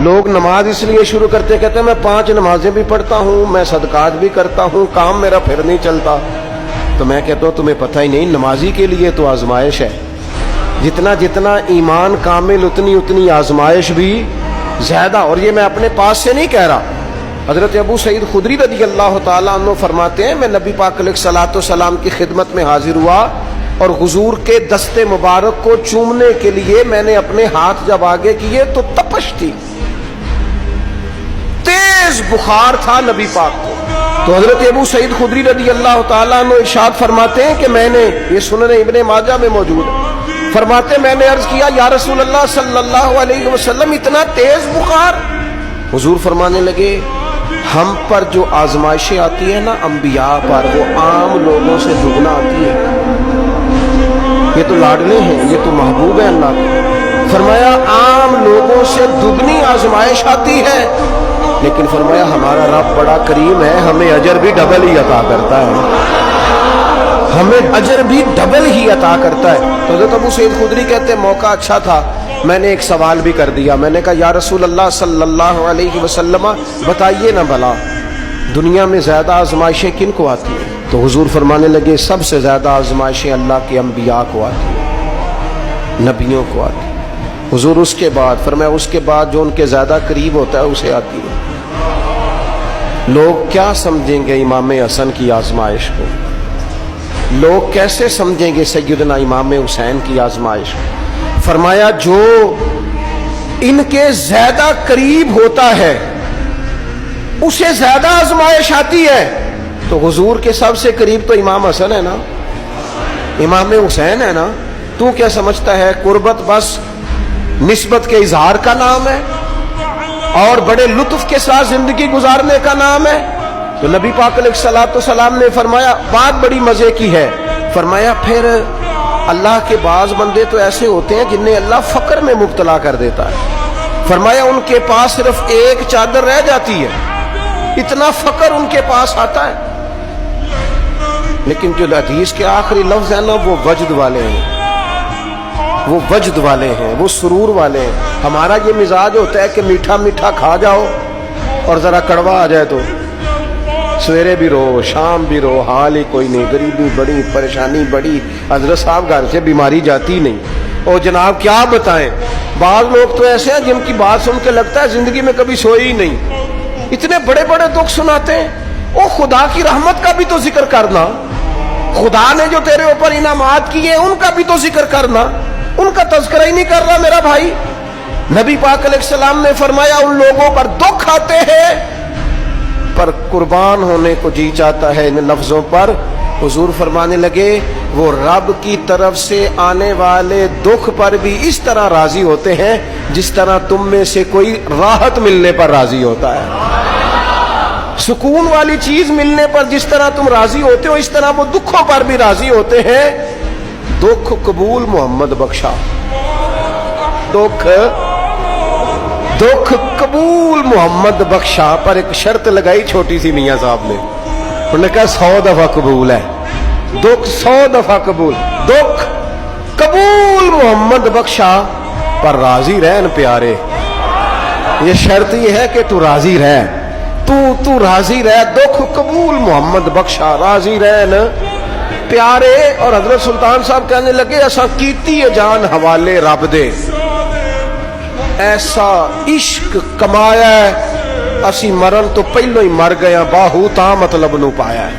لوگ نماز اس لیے شروع کرتے کہتے ہیں میں 5 نمازیں بھی پڑھتا ہوں، میں صدقات بھی کرتا ہوں، کام میرا پھر نہیں چلتا. تو میں کہتا ہوں تمہیں پتہ ہی نہیں، نمازی کے لیے تو آزمائش ہے. جتنا جتنا ایمان کامل اتنی اتنی آزمائش بھی زیادہ. اور یہ میں اپنے پاس سے نہیں کہہ رہا. حضرت ابو سعید خدری رضی اللہ تعالیٰ عنہ فرماتے ہیں میں نبی پاک علیہ الصلوۃ والسلام کی خدمت میں حاضر ہوا اور حضور کے دست مبارک کو چومنے کے لیے میں نے اپنے ہاتھ جب آگے کیے تو تپش تھی، تیز بخار تھا نبی پاک کو. تو حضرت ابو سعید خدری رضی اللہ تعالیٰ عنہ ارشاد فرماتے ہیں کہ میں نے، یہ سنن ابن ماجہ میں موجود ہے، فرماتے میں نے عرض کیا یا رسول اللہ صلی اللہ علیہ وسلم اتنا تیز بخار؟ حضور فرمانے لگے ہم پر جو آزمائشیں آتی ہیں نا انبیاء پر، وہ عام لوگوں سے دگنا آتی ہے. یہ تو لاڈلے ہیں، یہ تو محبوب ہیں اللہ کے. فرمایا عام لوگوں سے دگنی آزمائش آتی ہے، لیکن فرمایا ہمارا رب بڑا کریم ہے، ہمیں اجر بھی ڈبل ہی عطا کرتا ہے، ہمیں اجر بھی ڈبل ہی عطا کرتا ہے. تو حضرت ابو سعید خدری کہتے ہیں موقع اچھا تھا، میں نے ایک سوال بھی کر دیا. میں نے کہا یا رسول اللہ صلی اللہ علیہ وسلم بتائیے نا بھلا دنیا میں زیادہ آزمائشیں کن کو آتی ہیں؟ تو حضور فرمانے لگے سب سے زیادہ آزمائشیں اللہ کے انبیاء کو آتی ہیں، نبیوں کو آتی ہیں. حضور اس کے بعد فرمایا اس کے بعد جو ان کے زیادہ قریب ہوتا ہے اسے آتی ہے. لوگ کیا سمجھیں گے امام حسن کی آزمائش کو؟ لوگ کیسے سمجھیں گے سیدنا امام حسین کی آزمائش کو؟ فرمایا جو ان کے زیادہ قریب ہوتا ہے اسے زیادہ آزمائش آتی ہے. تو حضور کے سب سے قریب تو امام حسن ہے نا، امام حسین ہے نا. تو کیا سمجھتا ہے قربت بس نسبت کے اظہار کا نام ہے اور بڑے لطف کے ساتھ زندگی گزارنے کا نام ہے؟ تو نبی پاک علیہ الصلوۃ والسلام نے فرمایا بات بڑی مزے کی ہے. فرمایا پھر اللہ کے بعض بندے تو ایسے ہوتے ہیں جنہیں اللہ فقر میں مبتلا کر دیتا ہے. فرمایا ان کے پاس صرف ایک چادر رہ جاتی ہے، اتنا فقر ان کے پاس آتا ہے. لیکن جو حدیث کے آخری لفظ ہیں نا وہ وجد والے ہیں، وہ وجد والے ہیں، وہ سرور والے ہیں. ہمارا یہ مزاج ہوتا ہے کہ میٹھا میٹھا کھا جاؤ اور ذرا کڑوا آ جائے تو سویرے بھی رو شام بھی رو، حال ہی کوئی نہیں، غریبی بڑی، پریشانی بڑی، حضرت صاحب گھر سے بیماری جاتی نہیں. اور جناب کیا بتائیں، بعض لوگ تو ایسے ہیں جن کی بات سن کے لگتا ہے زندگی میں کبھی سوئی ہی نہیں، اتنے بڑے بڑے دکھ سناتے ہیں. او خدا کی رحمت کا بھی تو ذکر کرنا، خدا نے جو تیرے اوپر انعامات کیے ان کا بھی تو ذکر کرنا. ان کا تذکرہ ہی نہیں کر رہا میرا بھائی. نبی پاک علیہ السلام نے فرمایا ان لوگوں پر دکھ آتے ہیں پر قربان ہونے کو جی چاہتا ہے ان لفظوں پر. حضور فرمانے لگے وہ رب کی طرف سے آنے والے دکھ پر بھی اس طرح راضی ہوتے ہیں جس طرح تم میں سے کوئی راحت ملنے پر راضی ہوتا ہے. سکون والی چیز ملنے پر جس طرح تم راضی ہوتے ہو اس طرح وہ دکھوں پر بھی راضی ہوتے ہیں. دکھ قبول محمد بخشا، دکھ قبول محمد بخشا. پر ایک شرط لگائی چھوٹی سی میاں صاحب نے، انہوں نے کہا 100 دفعہ قبول ہے، دکھ 100 دفعہ قبول. دکھ قبول محمد بخشا پر راضی رہن پیارے. یہ شرط یہ ہے کہ تو راضی رہ، تو راضی رہ. دکھ قبول محمد بخشا، راضی رہن پیارے. اور حضرت سلطان صاحب کہنے لگے ایسا کیتی ہے جان حوالے رب دے، ایسا عشق کمایا ہے اسی مرن تو پہلو ہی مر گیا، باہو تا مطلب نو پایا ہے.